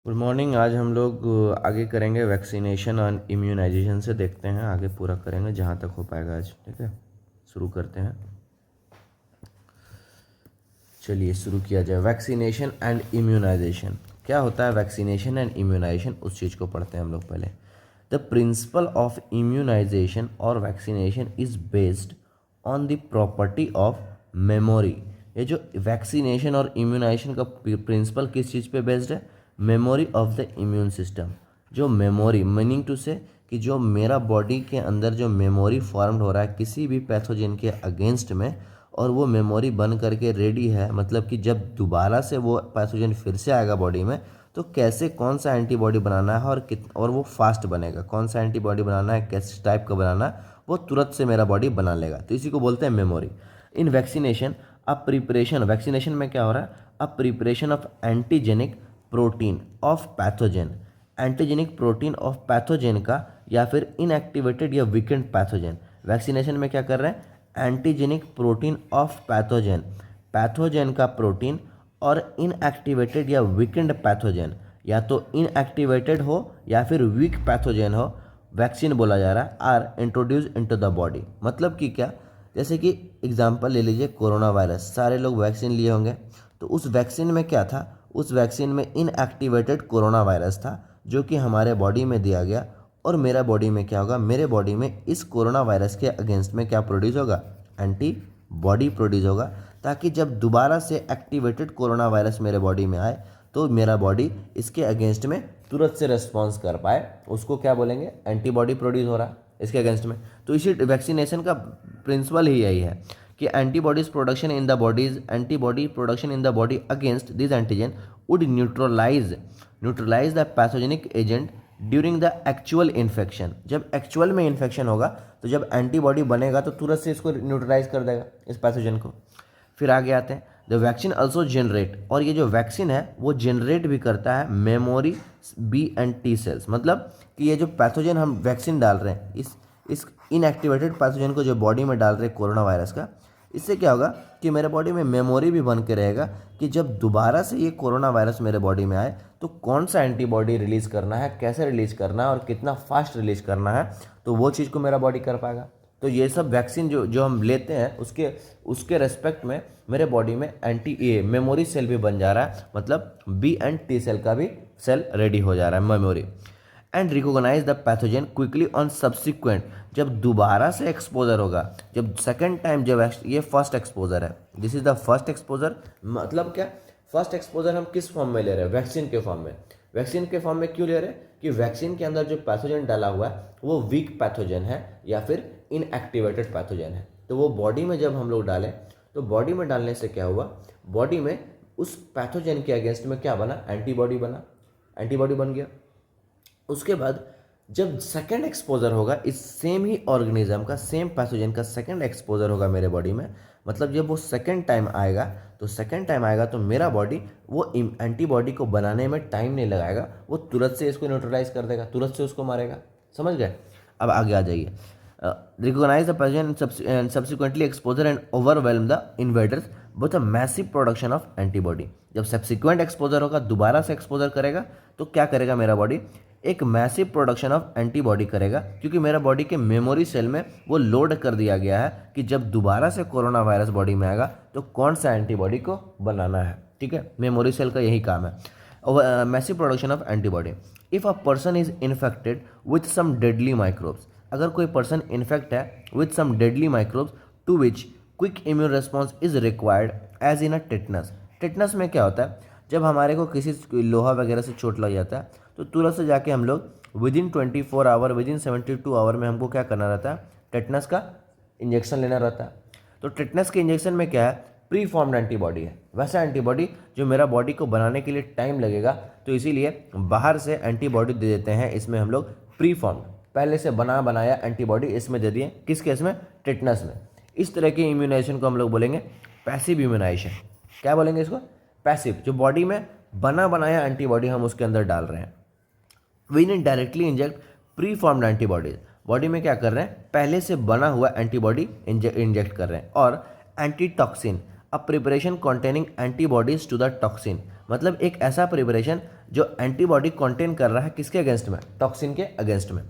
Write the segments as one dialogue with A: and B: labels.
A: Good morning. आज हम लोग आगे करेंगे वैक्सीनेशन और इम्यूनाइजेशन से। देखते हैं आगे पूरा करेंगे जहाँ तक हो पाएगा आज। ठीक है, शुरू करते हैं। चलिए शुरू किया जाए। वैक्सीनेशन एंड इम्यूनाइजेशन क्या होता है? वैक्सीनेशन एंड इम्यूनाइजेशन, उस चीज़ को पढ़ते हैं हम लोग पहले। द प्रिंसिपल ऑफ इम्यूनाइजेशन और vaccination is based on the property of memory. ये जो वैक्सीनेशन और इम्यूनाइजेशन का प्रिंसिपल किस चीज़ पे बेस्ड है? Memory of the immune system. जो मेमोरी, मीनिंग टू से कि जो मेरा बॉडी के अंदर जो मेमोरी फॉर्म्ड हो रहा है किसी भी पैथोजन के अगेंस्ट में, और वो मेमोरी बन करके रेडी है, मतलब कि जब दोबारा से वो पैथोजन फिर से आएगा बॉडी में तो कैसे कौन सा एंटीबॉडी बनाना है और वो फास्ट बनेगा, कौन सा एंटीबॉडी बनाना है, किस टाइप का बनाना है, वो तुरंत से मेरा बॉडी बना लेगा। तो इसी को बोलते हैं memory. In vaccination a preparation, vaccination में क्या हो रहा है? A preparation of antigenic protein of pathogen, antigenic protein of pathogen का, या फिर इनएक्टिवेटेड या वीकेंड पैथोजन। वैक्सीनेशन में क्या कर रहे हैं? Antigenic protein of pathogen, pathogen का प्रोटीन, और इनएक्टिवेटेड या वीकेंड पैथोजन, या तो इनएक्टिवेटेड हो या फिर वीक पैथोजन हो, वैक्सीन बोला जा रहा है, are introduce into the body. मतलब कि क्या? जैसे कि एग्जांपल ले लीजिए, कोरोना वायरस, सारे लोग वैक्सीन लिए होंगे, तो उस वैक्सीन में क्या था? उस वैक्सीन में इनएक्टिवेटेड कोरोना वायरस था जो कि हमारे बॉडी में दिया गया, और मेरा बॉडी में क्या होगा? मेरे बॉडी में इस कोरोना वायरस के अगेंस्ट में क्या प्रोड्यूस होगा? एंटीबॉडी प्रोड्यूस होगा, ताकि जब दोबारा से एक्टिवेटेड कोरोना वायरस मेरे बॉडी में आए तो मेरा बॉडी इसके अगेंस्ट में तुरंत से रिस्पॉन्स कर पाए। उसको क्या बोलेंगे? एंटीबॉडी प्रोड्यूस हो रहा है इसके अगेंस्ट में। तो इसी वैक्सीनेशन का प्रिंसिपल ही यही है कि antibodies production in the bodies, antibody production in the body against this antigen would neutralize the pathogenic agent during the actual infection. जब एक्चुअल में इन्फेक्शन होगा तो जब एंटीबॉडी बनेगा तो तुरंत से इसको न्यूट्रलाइज कर देगा, इस पैथोजन को। फिर आगे आते हैं, द वैक्सीन ऑल्सो जनरेट, और ये जो वैक्सीन है वो जनरेट भी करता है memory B and T cells. मतलब कि ये जो पैथोजन हम वैक्सीन डाल रहे हैं, इस इनएक्टिवेटेड पैथोजन को जो बॉडी में डाल रहे हैं कोरोना वायरस का, इससे क्या होगा कि मेरे बॉडी में मेमोरी भी बन के रहेगा कि जब दोबारा से ये कोरोना वायरस मेरे बॉडी में आए तो कौन सा एंटीबॉडी रिलीज़ करना है, कैसे रिलीज़ करना है और कितना फास्ट रिलीज़ करना है, तो वो चीज़ को मेरा बॉडी कर पाएगा। तो ये सब वैक्सीन जो जो हम लेते हैं उसके रेस्पेक्ट में मेरे बॉडी में मेमोरी सेल भी बन जा रहा है, मतलब बी एंड टी सेल का भी सेल रेडी हो जा रहा है, memory. And recognize the pathogen quickly on subsequent, जब दोबारा से एक्सपोजर होगा, जब सेकेंड टाइम, जब ये फर्स्ट एक्सपोजर है, this is the first exposure. मतलब क्या? फर्स्ट एक्सपोजर हम किस फॉर्म में ले रहे हैं? वैक्सीन के फॉर्म में। वैक्सीन के फॉर्म में क्यों ले रहे हैं? कि वैक्सीन के अंदर जो पैथोजन डाला हुआ है वो वीक पैथोजन है या फिर इनएक्टिवेटेड पैथोजन है। तो वो बॉडी में जब हम लोग डालें तो बॉडी में डालने से क्या हुआ? बॉडी में उस पैथोजन के अगेंस्ट में क्या बना? एंटीबॉडी बना, एंटीबॉडी बन गया। उसके बाद जब सेकेंड एक्सपोजर होगा इस सेम ही ऑर्गेनिज्म का, सेम पैथोजन का सेकेंड एक्सपोजर होगा मेरे बॉडी में, मतलब जब वो सेकेंड टाइम आएगा तो मेरा बॉडी वो एंटीबॉडी को बनाने में टाइम नहीं लगाएगा, वो तुरंत से इसको न्यूट्रलाइज कर देगा, तुरंत से उसको मारेगा। समझ गए? अब आगे आ जाइए। Recognize the pathogen and subsequently exposure and overwhelm the invaders with a massive production of antibody. जब सब्सिक्वेंट एक्सपोजर होगा, दोबारा से एक्सपोजर करेगा, तो क्या करेगा मेरा बॉडी? एक मैसिव प्रोडक्शन ऑफ एंटीबॉडी करेगा, क्योंकि मेरा बॉडी के मेमोरी सेल में वो लोड कर दिया गया है कि जब दोबारा से कोरोना वायरस बॉडी में आएगा तो कौन सा एंटीबॉडी को बनाना है। ठीक है, मेमोरी सेल का यही काम है, massive production of antibody. If a person is infected with some deadly microbes, अगर कोई पर्सन इन्फेक्ट है with some deadly microbes to which quick immune response is required as in a tetanus. Tetanus में क्या होता है? जब हमारे को किसी लोहा वगैरह से चोट लग जाता है तो तुरंत से जाके हम लोग विदिन 24 आवर, विदिन 72 आवर में हमको क्या करना रहता है? टेटनस का इंजेक्शन लेना रहता है। तो टेटनस के इंजेक्शन में क्या है? प्री फॉर्म्ड एंटीबॉडी है, वैसा एंटीबॉडी जो मेरा बॉडी को बनाने के लिए टाइम लगेगा, तो इसीलिए बाहर से एंटीबॉडी दे देते हैं। इसमें हम लोग प्री फॉर्म्ड, पहले से बनाया एंटीबॉडी इसमें दे दिए। किस केस में? टेटनस में। इस तरह के इम्यूनाइजेशन को हम लोग बोलेंगे पैसिव इम्यूनाइजेशन। क्या बोलेंगे इसको? पैसिव, जो बॉडी में बनाया एंटीबॉडी हम उसके अंदर डाल रहे हैं। We need directly inject preformed antibodies, body में क्या कर रहे हैं? पहले से बना हुआ एंटीबॉडी इंजेक्ट कर रहे हैं। और antitoxin, a preparation containing antibodies to the toxin, मतलब एक ऐसा प्रिपरेशन जो एंटीबॉडी कंटेन कर रहा है किसके अगेंस्ट में, टॉक्सिन के अगेंस्ट में।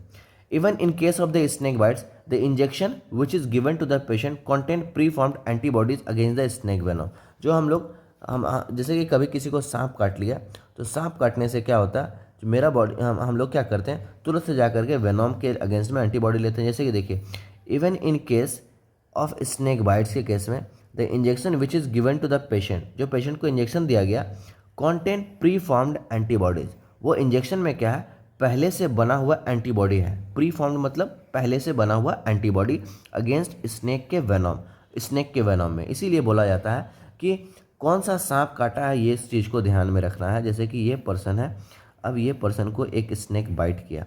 A: Even in case of the snake bites the injection which is given to the patient contain preformed antibodies against the snake venom. जो हम लोग जैसे कि कभी किसी को सांप काट लिया, तो सांप काटने से क्या होता है, जो मेरा बॉडी हम लोग क्या करते हैं, तुरंत से जा करके वेनम के अगेंस्ट में एंटीबॉडी लेते हैं। जैसे कि देखिए, even in case of snake bites के केस में the injection which is given to the patient, जो पेशेंट को इंजेक्शन दिया गया, कॉन्टेंट प्री फॉर्म्ड एंटीबॉडीज, वो इंजेक्शन में क्या है, पहले से बना हुआ एंटीबॉडी है। प्री फॉर्म्ड मतलब पहले से बना हुआ एंटीबॉडी अगेंस्ट स्नेक के वेनम में। इसीलिए बोला जाता है कि कौन सा सांप काटा है, ये इस चीज़ को ध्यान में रखना है। जैसे कि ये पर्सन है, अब ये पर्सन को एक स्नेक बाइट किया,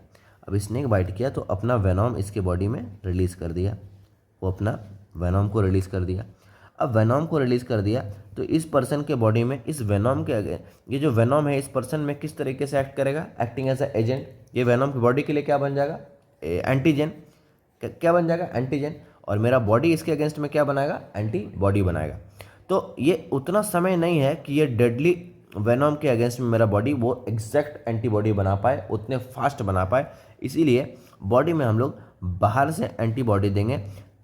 A: अब स्नेक बाइट किया तो अपना वेनम इसके बॉडी में रिलीज़ कर दिया, वो अपना वेनम को रिलीज़ कर दिया। अब वेनम को रिलीज़ कर दिया तो इस पर्सन के बॉडी में इस वेनम के ये जो वेनम है इस पर्सन में किस तरीके से एक्ट करेगा, एक्टिंग एज ए एजेंट। ये वेनम की बॉडी के लिए क्या बन जाएगा, एंटीजन। क्या बन जाएगा, एंटीजन। और मेरा बॉडी इसके अगेंस्ट में क्या बनाएगा, एंटीबॉडी बनाएगा। तो ये उतना समय नहीं है कि ये डेडली वेनम के अगेंस्ट में मेरा बॉडी वो एग्जैक्ट एंटीबॉडी बना पाए, उतने फास्ट बना पाए। इसीलिए बॉडी में हम लोग बाहर से एंटीबॉडी देंगे,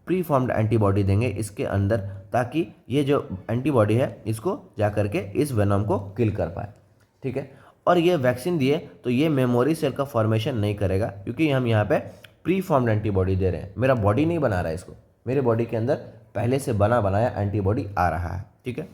A: प्री फॉर्म्ड एंटीबॉडी देंगे इसके अंदर, ताकि ये जो एंटीबॉडी है इसको जा करके इस वेनम को किल कर पाए। ठीक है। और ये वैक्सीन दिए तो ये मेमोरी सेल का फॉर्मेशन नहीं करेगा, क्योंकि हम यहाँ पे प्री फॉर्म्ड एंटीबॉडी दे रहे हैं। मेरा बॉडी नहीं बना रहा है इसको, मेरे बॉडी के अंदर पहले से बना बनाया एंटीबॉडी आ रहा है। ठीक है।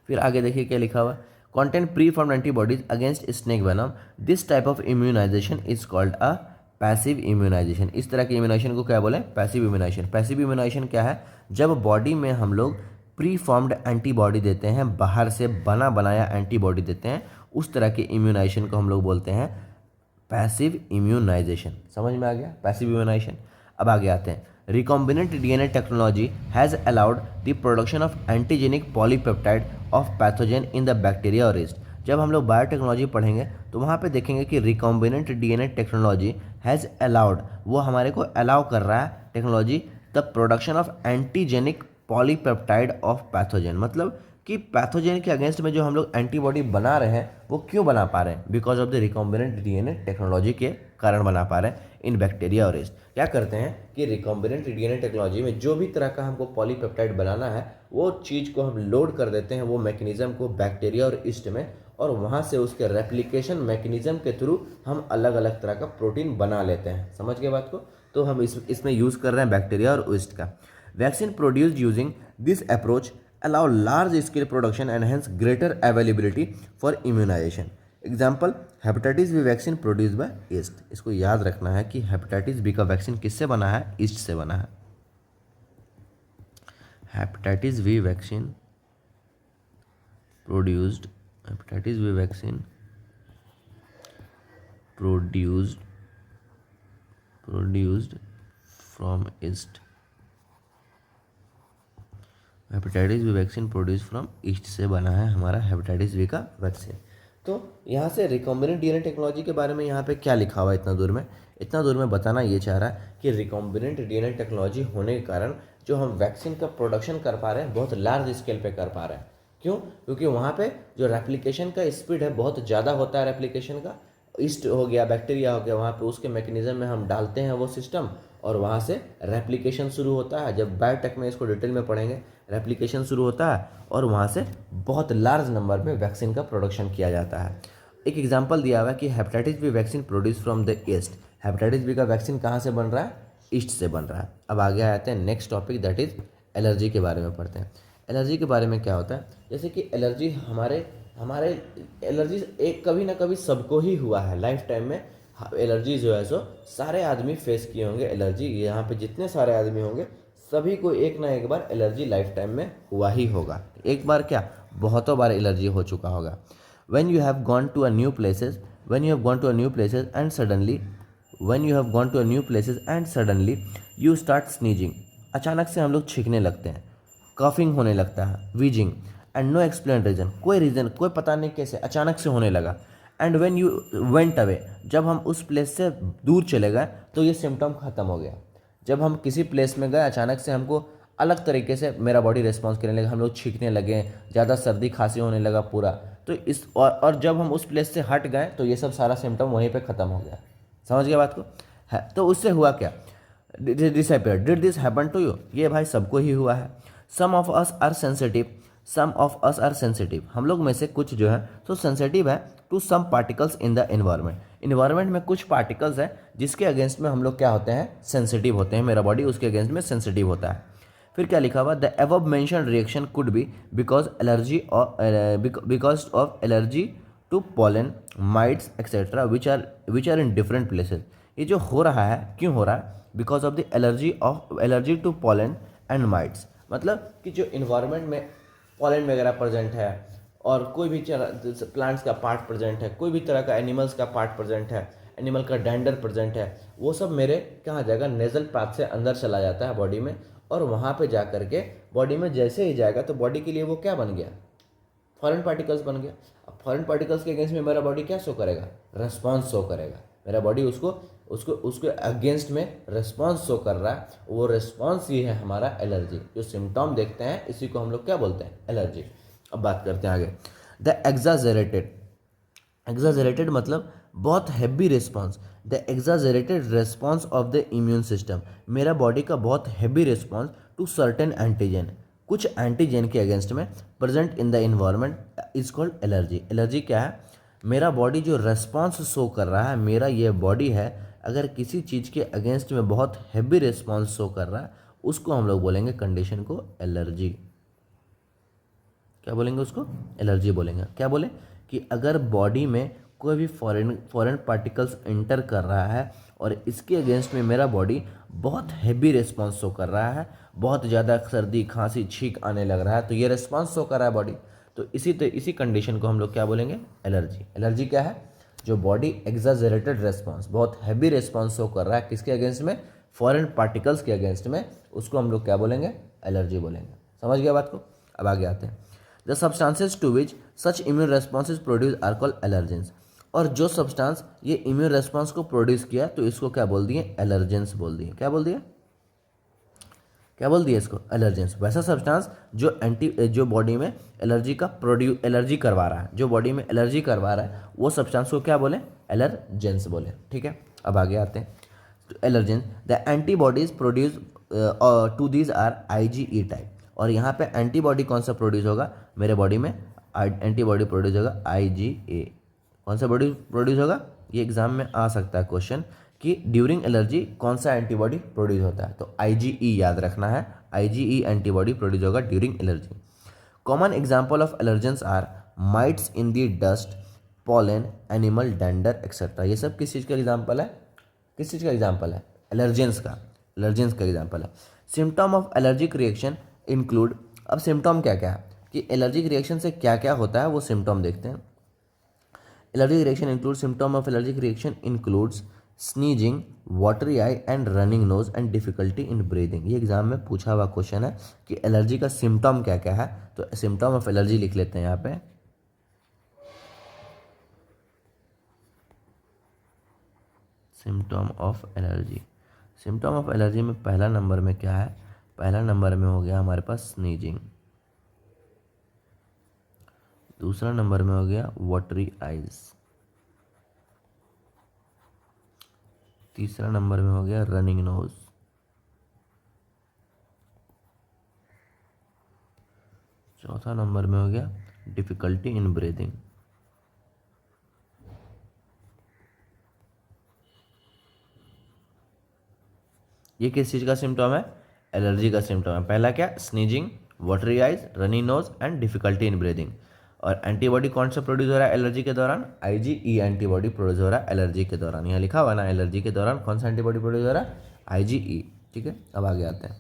A: फिर आगे देखिए क्या लिखा हुआ, content preformed antibodies against snake venom, this type of immunization is called a passive immunization. इस तरह के इम्यूनाइजेशन को क्या बोले, पैसिव इम्यूनाइजेशन। पैसिव इम्यूनाइजेशन क्या है, जब बॉडी में हम लोग प्री फॉर्म्ड एंटीबॉडी देते हैं, बाहर से बना बनाया एंटीबॉडी देते हैं, उस तरह के इम्यूनाइजेशन को हम लोग बोलते हैं पैसिव इम्यूनाइजेशन। समझ में आ गया, पैसिव इम्यूनाइजेशन। अब आगे आते हैं, recombinant DNA technology has allowed the production of antigenic polypeptide of pathogen in the bacteria और यीस्ट। जब हम लोग बायोटेक्नोलॉजी पढ़ेंगे तो वहाँ पे देखेंगे कि recombinant DNA technology has allowed, वो हमारे को अलाउ कर रहा है technology the production of antigenic polypeptide of pathogen. मतलब कि पैथोजन के अगेंस्ट में जो हम लोग एंटीबॉडी बना रहे हैं वो क्यों बना पा रहे हैं, because of the recombinant DNA technology के कारण बना पा रहे हैं इन बैक्टीरिया और यीस्ट। क्या करते हैं कि रिकॉम्बिनेंट डीएनए टेक्नोलॉजी में जो भी तरह का हमको पॉलीपेप्टाइड बनाना है वो चीज़ को हम लोड कर देते हैं, वो मैकेनिज्म को बैक्टीरिया और यीस्ट में, और वहाँ से उसके रेप्लिकेशन मैकेनिज्म के थ्रू हम अलग अलग तरह का प्रोटीन बना लेते हैं। समझ गए बात को। तो हम इसमें यूज़ कर रहे हैं बैक्टीरिया और यीस्ट का। Vaccine produced using this approach allow large scale production and hence greater availability for immunization. Example, hepatitis B vaccine produce by yeast. इसको याद रखना है कि हेपेटाइटिस बी का वैक्सीन किससे बना है, ईस्ट से बना है। Hepatitis B vaccine produced, hepatitis B vaccine produced from yeast. Hepatitis B vaccine produce from yeast से बना है हमारा हेपेटाइटिस बी का वैक्सीन। तो यहाँ से रिकॉम्बिनेंट डीएनए टेक्नोलॉजी के बारे में यहाँ पे क्या लिखा हुआ है, इतना दूर में बताना ये चाह रहा है कि रिकॉम्बिनेंट डीएनए टेक्नोलॉजी होने के कारण जो हम वैक्सीन का प्रोडक्शन कर पा रहे हैं बहुत लार्ज स्केल पे कर पा रहे हैं। क्यों? क्योंकि वहाँ पे जो रेप्लिकेशन का स्पीड है बहुत ज़्यादा होता है। रेप्लिकेशन का ईस्ट हो गया, बैक्टीरिया हो गया, वहाँ पे उसके मैकेनिज्म में हम डालते हैं वो सिस्टम, और वहाँ से रेप्लिकेशन शुरू होता है। जब बायोटेक में इसको डिटेल में पढ़ेंगे, रेप्लिकेशन शुरू होता है और वहाँ से बहुत लार्ज नंबर में वैक्सीन का प्रोडक्शन किया जाता है। एक एग्जांपल दिया हुआ है कि hepatitis B vaccine produce from the yeast. Hepatitis B का वैक्सीन कहाँ से बन रहा है, ईस्ट से बन रहा है। अब आगे आते हैं next topic, that is allergy के बारे में पढ़ते हैं। एलर्जी के बारे में क्या होता है, जैसे कि एलर्जी हमारे एलर्जी एक कभी ना कभी सबको ही हुआ है लाइफ टाइम में। एलर्जी जो है सो सारे आदमी फेस किए होंगे। एलर्जी यहाँ पे जितने सारे आदमी होंगे सभी को एक ना एक बार एलर्जी लाइफ टाइम में हुआ ही होगा। एक बार क्या, बहुतों बार एलर्जी हो चुका होगा। when you have gone to a new places and suddenly you start sneezing, अचानक से हम लोग छींकने लगते हैं, कफिंग होने लगता है, wheezing and no explain reason, कोई रीज़न कोई पता नहीं कैसे अचानक से होने लगा। And when you went away, जब हम उस प्लेस से दूर चले गए तो ये सिम्टम ख़त्म हो गया। जब हम किसी प्लेस में गए अचानक से हमको अलग तरीके से मेरा बॉडी रिस्पॉन्स करने लगा, हम लोग छींकने लगे, ज़्यादा सर्दी खांसी होने लगा पूरा, तो इस और जब हम उस प्लेस से हट गए तो ये सब सारा सिम्टम वहीं पे ख़त्म हो गया। समझ गया बात को? है तो उससे हुआ क्या? Disappear. Did this happen to you? ये भाई सबको ही हुआ है। Some of us are sensitive, some of us are sensitive, हम लोग में से कुछ जो है तो सेंसिटिव है to some particles in the environment. Environment में कुछ पार्टिकल्स हैं जिसके अगेंस्ट में हम लोग क्या होते हैं, सेंसिटिव होते हैं, मेरा बॉडी उसके अगेंस्ट में सेंसिटिव होता है। फिर क्या लिखा हुआ, the above mention reaction could be because allergy और because of allergy to pollen, mites etcetera which are in different places. ये जो हो रहा है क्यों हो रहा है? Because of the allergy to pollen and mites, मतलब कि जो इन्वायरमेंट में पॉलन वगैरह प्रेजेंट है और कोई भी प्लांट्स का पार्ट प्रेजेंट है, कोई भी तरह का एनिमल्स का पार्ट प्रेजेंट है, एनिमल का डैंडर प्रेजेंट है, वो सब मेरे कहाँ जाएगा, नेजल पाथ से अंदर चला जाता है बॉडी में, और वहाँ पे जा करके बॉडी में जैसे ही जाएगा तो बॉडी के लिए वो क्या बन गया, फॉरेन पार्टिकल्स बन गया। अब फॉरेन पार्टिकल्स के अगेंस्ट में मेरा बॉडी क्या शो करेगा, रेस्पॉन्स शो करेगा। मेरा बॉडी उसको उसको उसके अगेंस्ट में रेस्पॉन्स शो कर रहा है, वो रेस्पॉन्स ये है हमारा एलर्जी। जो सिम्टॉम देखते हैं इसी को हम लोग क्या बोलते हैं, एलर्जी। अब बात करते हैं आगे। द एग्जाजरेटेड, एग्जाजरेटेड मतलब बहुत heavy response, the exaggerated response of the immune system, मेरा बॉडी का बहुत heavy response to certain antigen, कुछ एंटीजन के अगेंस्ट में present in the environment is called allergy. Allergy क्या है, मेरा बॉडी जो रेस्पॉन्स शो कर रहा है, मेरा ये बॉडी है अगर किसी चीज़ के अगेंस्ट में बहुत हैवी रिस्पॉन्स शो कर रहा है, उसको हम लोग बोलेंगे कंडीशन को एलर्जी। क्या बोलेंगे उसको, एलर्जी बोलेंगे। क्या बोले कि अगर बॉडी में कोई भी फॉरेन पार्टिकल्स एंटर कर रहा है और इसके अगेंस्ट में मेरा बॉडी बहुत हैवी रिस्पॉन्स शो कर रहा है, बहुत ज़्यादा सर्दी खांसी छींक आने लग रहा है, तो ये रिस्पॉन्स शो कर रहा है बॉडी, तो इसी कंडीशन को हम लोग क्या बोलेंगे, एलर्जी। एलर्जी क्या है, जो बॉडी एग्जाजरेटेड रिस्पॉन्स, बहुत हैवी रिस्पॉन्स शो कर रहा है किसके अगेंस्ट में, फॉरेन पार्टिकल्स के अगेंस्ट में, उसको हम लोग क्या बोलेंगे, एलर्जी बोलेंगे। समझ गया बात को? अब आगे आते हैं। The substances to which such immune responses produce are called allergens, और जो सब्सटेंस ये इम्यून रेस्पॉन्स को प्रोड्यूस किया तो इसको क्या बोल दिए, एलर्जेंस बोल दिए। क्या बोल दिया, क्या बोल दिया इसको, एलर्जेंस। वैसा सब्सटेंस जो बॉडी में एलर्जी करवा रहा है, जो बॉडी में एलर्जी करवा रहा है, वो सब्सटेंस को क्या बोले, एलर्जेंस बोले। ठीक है, अब आगे आते हैं। Allergens, the antibodies produce to these are IgE type, और यहाँ पे एंटीबॉडी कौन सा प्रोड्यूस होगा मेरे बॉडी में, एंटीबॉडी प्रोड्यूस होगा IgA। कौन सा बॉडी प्रोड्यूस होगा, ये एग्जाम में आ सकता है क्वेश्चन कि ड्यूरिंग एलर्जी कौन सा एंटीबॉडी प्रोड्यूस होता है, तो IgE याद रखना है, IgE एंटीबॉडी प्रोड्यूस होगा during allergy. Common example of allergens are mites in the dust, pollen, animal dander etcetera. ये सब किस चीज़ का एग्जाम्पल है, किस चीज़ का एग्जाम्पल है, एलर्जेंस का, एलर्जेंस का एग्जाम्पल है। Symptom of allergic reaction include, अब सिम्टम क्या क्या है कि एलर्जिक रिएक्शन से क्या क्या होता है वो सिम्टम देखते हैं। Allergic reaction include, symptom of allergic reaction includes sneezing, watery I and running nose and difficulty in breathing. ये एग्जाम में पूछा हुआ क्वेश्चन है कि एलर्जी का सिम्टम क्या क्या है, तो सिम्टम ऑफ एलर्जी लिख लेते हैं यहाँ पे। Symptom of allergy, symptom of allergy में पहला नंबर में क्या है, पहला नंबर में हो गया हमारे पास स्नीजिंग, दूसरा नंबर में हो गया वाटरी आइज, तीसरा नंबर में हो गया रनिंग नोज, चौथा नंबर में हो गया डिफिकल्टी इन ब्रीदिंग। ये किस चीज़ का सिम्टम है, एलर्जी का सिम्टम है। पहला क्या, sneezing, watery eyes, runny nose and difficulty in breathing. और एंटीबॉडी कौन सा प्रोड्यूस हो रहा है एलर्जी के दौरान, IgE एंटीबॉडी प्रोड्यूस हो रहा है एलर्जी के दौरान। यहाँ लिखा हुआ ना, एलर्जी के दौरान कौन सा एंटीबॉडी प्रोड्यूस हो रहा है, IgE। ठीक है, अब आगे आते हैं।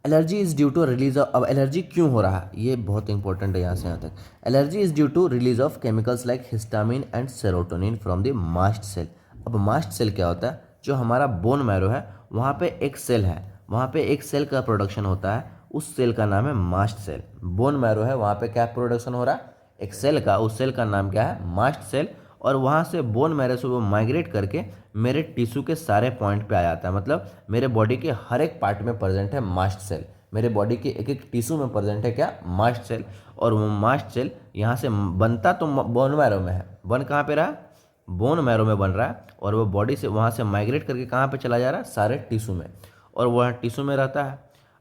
A: Allergy is due to release of, अब एलर्जी क्यों हो रहा है, ये बहुत इंपॉर्टेंट है यहाँ से यहाँ तक। Allergy is due to release of chemicals like histamine and serotonin from the mast cell. अब मास्ट सेल क्या होता है, जो हमारा बोन मैरो है वहाँ पे एक सेल है, वहाँ पे एक सेल का प्रोडक्शन होता है, उस सेल का नाम है मास्ट सेल। बोन मैरो है, वहाँ पे क्या प्रोडक्शन हो रहा है, एक सेल का, उस सेल का नाम क्या है, मास्ट सेल। और वहाँ से बोन मैरो से वो माइग्रेट करके मेरे टिश्यू के सारे पॉइंट पे आ जाता है, मतलब मेरे बॉडी के हर एक पार्ट में प्रेजेंट है मास्ट सेल। मेरे बॉडी के एक एक टिश्यू में प्रेजेंट है क्या, मास्ट सेल। और वो मास्ट सेल यहाँ से बनता तो बोन मैरो में है, बन कहाँ पे रहा, बोन मैरो में बन रहा है, और वो बॉडी से वहाँ से माइग्रेट करके कहाँ पे चला जा रहा है, सारे टिश्यू में, और वह टिश्यू में रहता है।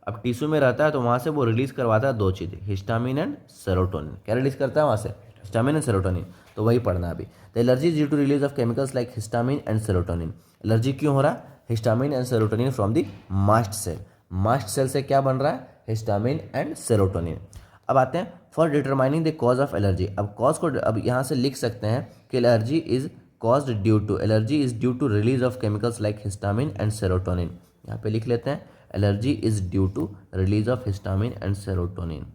A: अब टिश्यू में रहता है तो वहाँ से वो रिलीज करवाता है दो चीज़ें, हिस्टामिन एंड सेरोटोनिन। क्या रिलीज करता है वहाँ से, हिस्टामिन एंड सेरोटोनिन। तो वही पढ़ना अभी। The allergy is due to release of chemicals like histamine and serotonin. Allergy क्यों हो रहा है, histamine and serotonin from the mast cell. Mast cell से क्या बन रहा है, हिस्टामिन एंड सेरोटोनिन। अब आते हैं for determining the cause of allergy. अब कॉज को अब यहाँ से लिख सकते हैं कि allergy is caused due to, allergy is due to release of chemicals like histamine and serotonin. यहाँ पे लिख लेते हैं allergy is due to release of histamine and serotonin.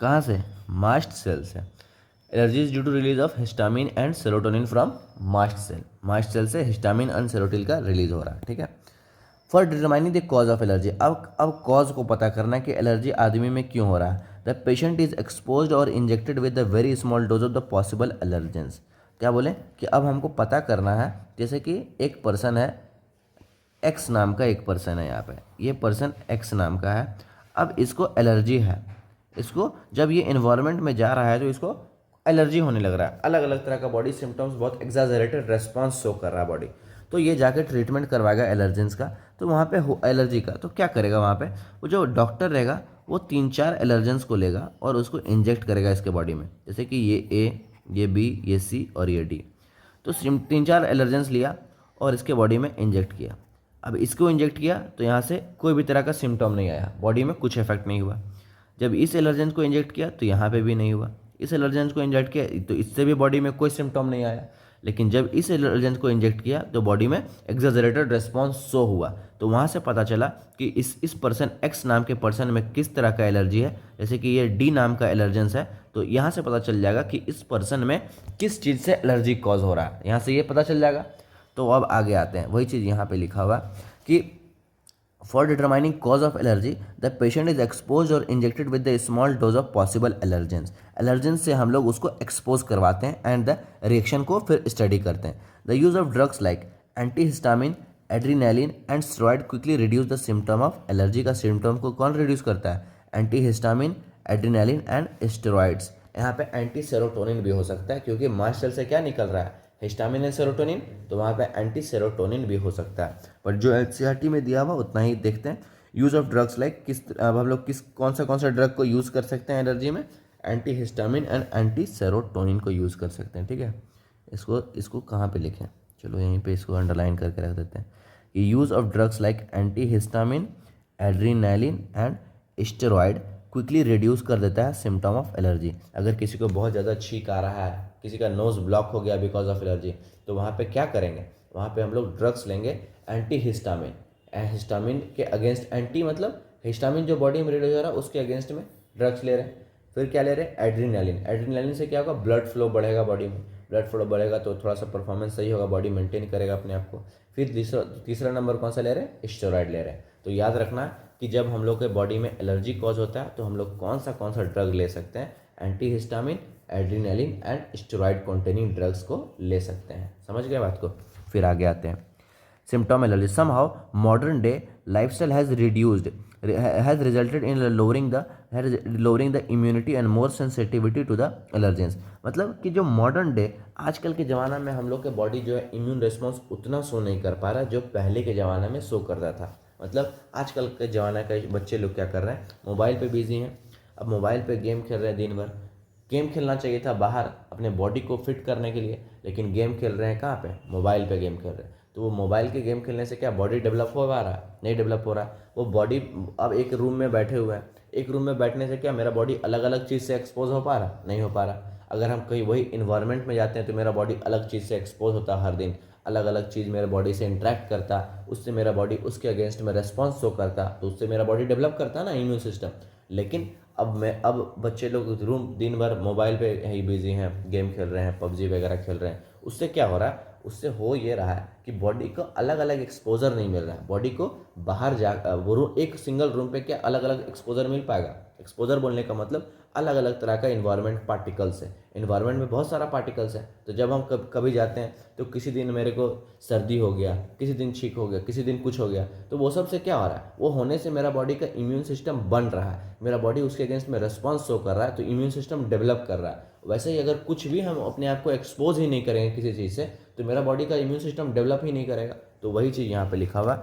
A: कहाँ से, मास्ट सेल से। Allergy is due to release of histamine and serotonin from mast cell. Mast cell से histamine and serotonin का रिलीज हो रहा है, ठीक है। For determining the cause of allergy, अब कॉज को पता करना है कि एलर्जी आदमी में क्यों हो रहा है। द पेशेंट इज एक्सपोज्ड और injected with the very small dose of the possible allergens. क्या बोले कि अब हमको पता करना है, जैसे कि एक पर्सन है, एक्स नाम का एक पर्सन है, यहाँ पे ये पर्सन एक्स नाम का है। अब इसको एलर्जी है, इसको जब ये इन्वायरमेंट में जा रहा है तो इसको एलर्जी होने लग रहा है, अलग अलग तरह का बॉडी सिम्टम्स, बहुत एग्जैजरेटेड रेस्पॉन्स शो कर रहा है बॉडी। तो ये जाके ट्रीटमेंट करवाएगा एलर्जेंस का, तो वहाँ पे हो एलर्जी का, तो क्या करेगा वहाँ पे वो जो डॉक्टर रहेगा वो 3-4 एलर्जेंस को लेगा और उसको इंजेक्ट करेगा इसके बॉडी में, जैसे कि ये ए, ये बी, ये सी और ये डी। तो 3-4 एलर्जेंस लिया और इसके बॉडी में इंजेक्ट किया। अब इसको इंजेक्ट किया तो यहाँ से कोई भी तरह का सिम्टम नहीं आया, बॉडी में कुछ इफेक्ट नहीं हुआ। जब इस एलर्जेंस को इंजेक्ट किया तो यहाँ पे भी नहीं हुआ, इस एलर्जेंस को इंजेक्ट किया तो इससे भी बॉडी में कोई सिम्टम नहीं आया। लेकिन जब इस एलर्जेंस को इंजेक्ट किया तो बॉडी में एक्सैजरेटेड रेस्पॉन्स शो हुआ। तो वहाँ से पता चला कि इस पर्सन एक्स नाम के पर्सन में किस तरह का एलर्जी है, जैसे कि ये डी नाम का एलर्जेंस है, तो यहाँ से पता चल जाएगा कि इस पर्सन में किस चीज़ से एलर्जी कॉज हो रहा है, यहाँ से ये पता चल जाएगा। तो अब आगे आते हैं, वही चीज़ यहाँ पे लिखा हुआ कि for determining cause of allergy the patient is expose or injected with the small dose of possible allergens. Allergens से हम लोग उसको एक्सपोज करवाते हैं एंड द रिएक्शन को फिर स्टडी करते हैं। The use of drugs like antihistamine, adrenaline and steroid quickly reduce the symptom of allergy. का सिम्टम को कौन रिड्यूस करता है, एंटीहिस्टामिन, एड्रीनलिन एंड स्टेरॉइड्स। यहाँ पे एंटी सेरोटोनिन भी हो सकता है, क्योंकि मास्ट सेल से क्या निकल रहा है, हिस्टामिन एंड सेरोटोनिन, तो वहाँ पे एंटी सेरोटोनिन भी हो सकता है। पर जो एनसीईआरटी में दिया हुआ उतना ही देखते हैं। यूज़ ऑफ ड्रग्स लाइक अब हम लोग कौन सा ड्रग को यूज़ कर सकते हैं एलर्जी में, anti histamine and anti serotonin को यूज़ कर सकते हैं, ठीक है। इसको कहाँ पे लिखें, चलो यहीं पे इसको अंडरलाइन करके रख देते हैं कि use of drugs like anti histamine, adrenaline and steroid quickly reduce कर देता है सिम्टम ऑफ एलर्जी। अगर किसी को बहुत ज़्यादा छींक आ रहा है, किसी का नोज़ ब्लॉक हो गया बिकॉज ऑफ एलर्जी, तो वहाँ पे क्या करेंगे, वहाँ पे हम लोग ड्रग्स लेंगे एंटी हिस्टामिन। हिस्टामिन के अगेंस्ट, एंटी मतलब हिस्टामिन जो बॉडी में रिलीज हो रहा है उसके अगेंस्ट में ड्रग्स ले रहे हैं। फिर क्या ले रहे हैं, एड्रीनलिन। एड्रीनलिन से क्या होगा, ब्लड फ्लो बढ़ेगा बॉडी में, ब्लड फ्लो बढ़ेगा तो थोड़ा सा परफॉर्मेंस सही होगा, बॉडी मेंटेन करेगा अपने आप को। फिर तीसरा नंबर कौन सा ले रहे हैं, स्टेरॉइड ले रहे हैं। तो याद रखना कि जब हम लोग के बॉडी में एलर्जी कॉज होता है तो हम लोग कौन सा ड्रग ले सकते हैं, anti histamine, adrenaline and steroid containing drugs को ले सकते हैं। समझ गए बात को। फिर आगे आते हैं symptom allergy. Somehow modern day lifestyle has resulted in lowering the immunity and more sensitivity to the allergens। मतलब कि जो मॉडर्न डे, आजकल के ज़माना में हम लोग के बॉडी जो है इम्यून रिस्पॉन्स उतना शो नहीं कर पा रहा जो पहले के ज़माने में शो करता था। मतलब आजकल के ज़माने के बच्चे लोग क्या कर रहे हैं, मोबाइल पे बिजी हैं। अब मोबाइल पे गेम खेल रहे हैं दिन भर। गेम खेलना चाहिए था बाहर अपने बॉडी को फिट करने के लिए, लेकिन गेम खेल रहे हैं कहाँ पे, मोबाइल पे गेम खेल रहे हैं। तो वो मोबाइल के गेम खेलने से क्या बॉडी डेवलप हो पा रहा है, नहीं डेवलप हो रहा है। वो बॉडी अब एक रूम में बैठे हुए हैं, एक रूम में बैठने से क्या मेरा बॉडी अलग अलग चीज़ से एक्सपोज हो पा रहा, नहीं हो पा रहा। अगर हम कहीं वही इन्वायरमेंट में जाते हैं तो मेरा बॉडी अलग चीज़ से एक्सपोज होता है हर दिन। अलग अलग चीज़ मेरे बॉडी से इंटरेक्ट करता, उससे मेरा बॉडी उसके अगेंस्ट में रेस्पॉन्स शो करता, तो उससे मेरा बॉडी डेवलप करता ना इम्यून सिस्टम। लेकिन अब बच्चे लोग रूम दिन भर मोबाइल पे ही बिजी हैं, गेम खेल रहे हैं, पबजी वगैरह खेल रहे हैं। उससे क्या हो रहा है, उससे हो ये रहा है कि बॉडी को अलग अलग एक्सपोजर नहीं मिल रहा है। बॉडी को बाहर जा वो एक सिंगल रूम पे क्या अलग अलग एक्सपोजर मिल पाएगा। एक्सपोजर बोलने का मतलब अलग अलग तरह का इन्वायरमेंट पार्टिकल्स है। इन्वायरमेंट में बहुत सारा पार्टिकल्स है। तो जब हम कभी जाते हैं तो किसी दिन मेरे को सर्दी हो गया, किसी दिन छींक हो गया, किसी दिन कुछ हो गया, तो वो सब से क्या हो रहा है, वो होने से मेरा बॉडी का इम्यून सिस्टम बन रहा है, मेरा बॉडी उसके अगेंस्ट में रिस्पॉन्स शो कर रहा है, तो इम्यून सिस्टम डेवलप कर रहा है। वैसे ही अगर कुछ भी हम अपने आप को एक्सपोज ही नहीं करेंगे किसी चीज़ से, तो मेरा बॉडी का इम्यून सिस्टम डेवलप ही नहीं करेगा। तो वही चीज़ यहाँ पे लिखा हुआ है।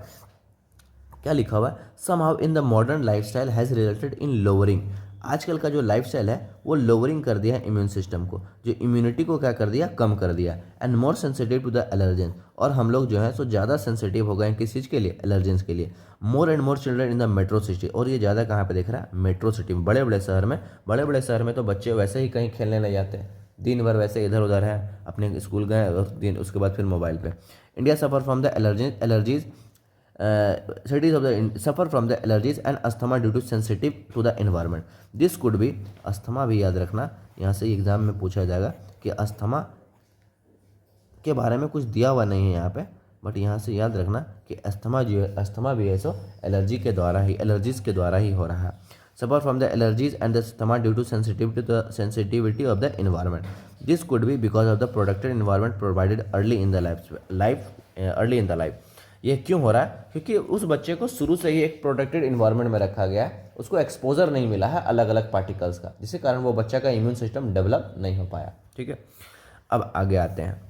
A: क्या लिखा हुआ है, somehow in the modern lifestyle has resulted in lowering. आजकल का जो लाइफ स्टाइल है वो लोअरिंग कर दिया है इम्यून सिस्टम को, जो इम्यूनिटी को क्या कर दिया, कम कर दिया। And more sensitive to the allergens, और हम लोग जो है सो ज़्यादा सेंसिटिव हो गए हैं किस चीज़ के लिए, एलर्जेंस के लिए। More and more children in the metro city, और ये ज़्यादा कहाँ पे दिख रहा है, मेट्रो सिटी में, बड़े बड़े शहर में। बड़े बड़े शहर में तो बच्चे वैसे ही कहीं खेलने नहीं जाते हैं, दिन भर वैसे इधर उधर है, अपने स्कूल गए और दिन उसके बाद फिर मोबाइल पे। India suffer from the allergies cities of the suffer from the allergies and asthma due to sensitive to the environment. This could be, asthma भी याद रखना, यहाँ से एग्जाम में पूछा जाएगा कि अस्थमा के बारे में कुछ दिया हुआ नहीं है यहाँ पे, बट यहाँ से याद रखना कि अस्थमा जो है, अस्थमा भी है सो एलर्जी के द्वारा ही, एलर्जीज के द्वारा ही हो रहा है। Suffer from the allergies and the asthma due to sensitivity of the environment. This could be because of the protected environment provided early in the life. ये क्यों हो रहा है, क्योंकि उस बच्चे को शुरू से ही एक प्रोटेक्टेड इन्वायरमेंट में रखा गया है, उसको एक्सपोजर नहीं मिला है अलग अलग पार्टिकल्स का, जिसके कारण वो बच्चा का इम्यून सिस्टम डेवलप नहीं हो पाया। ठीक है, अब आगे आते हैं।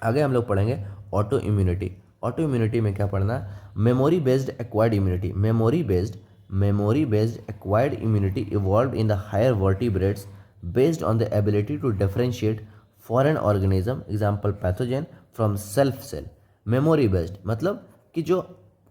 A: आगे हम लोग पढ़ेंगे ऑटो इम्यूनिटी। ऑटो इम्यूनिटी में क्या पढ़ना है, memory based acquired immunity. Memory based acquired immunity evolve in the higher vertebrates based on the ability to differentiate foreign organism example pathogen from self cell. Memory based मतलब कि जो